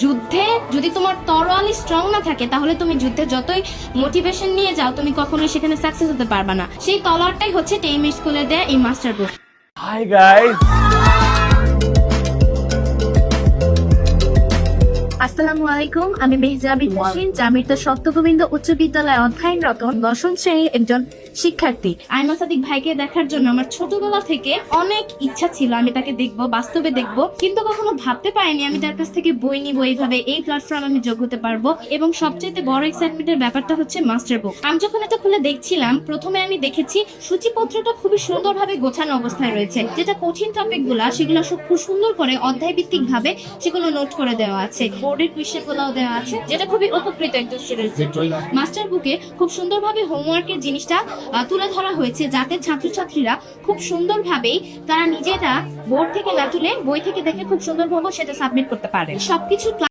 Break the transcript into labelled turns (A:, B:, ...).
A: যুদ্ধে যদি তোমার তরোয়াল স্ট্রং না থাকে তাহলে তুমি যুদ্ধে যতই মোটিভেশন নিয়ে যাও তুমি কখনোই সেখানে সাকসেস হতে পারবে না। সেই তলোয়ারটাই হচ্ছে টেইমি স্কুলে দেয়া এই মাস্টার বুক।
B: হাই গাইস,
C: আসসালামু আলাইকুম, আমি মেহজাবিন হোসেন, জামির সপ্তগোবিন্দ উচ্চ বিদ্যালয়ে অধ্যয়নরত দশম শ্রেণীর একজন শিক্ষার্থী।
A: আইমা সাদিক ভাইকে দেখার জন্য আমার ছোটবেলা থেকে অনেক ইচ্ছা ছিল, আমি তাকে দেখবো, বাস্তবে দেখবো, কিন্তু কখনো ভাবতে পারিনি আমি তার কাছ থেকে বই নিবো, এইভাবে এই প্ল্যাটফর্ম আমি যোগ হতে পারবো। এবং সবচেয়ে বড় এক্সাইটমেন্টের ব্যাপারটা হচ্ছে মাস্টার বুক। আমি যখন এটা খুলে দেখছিলাম, প্রথমে আমি দেখেছি সূচিপত্রটা খুবই সুন্দরভাবে গোছানো অবস্থায় রয়েছে, যেটা কঠিন টপিক গুলা সেগুলো সব খুব সুন্দর করে অধ্যায় ভিত্তিক ভাবে সেগুলো নোট করে দেওয়া আছে, বোর্ডের কোয়েশ্চেন গুলাও দেওয়া আছে, যেটা খুবই উপকৃত একজন স্টুডেন্ট। মাস্টার বুকে খুব সুন্দরভাবে হোমওয়ার্কের জিনিসটা তুলে ধরা হয়েছে, যাতে ছাত্রছাত্রীরা খুব সুন্দরভাবেই তারা নিজেরা বোর্ড থেকে না তুলে বই থেকে দেখে খুব সুন্দরভাবে সেটা সাবমিট করতে পারে। সবকিছু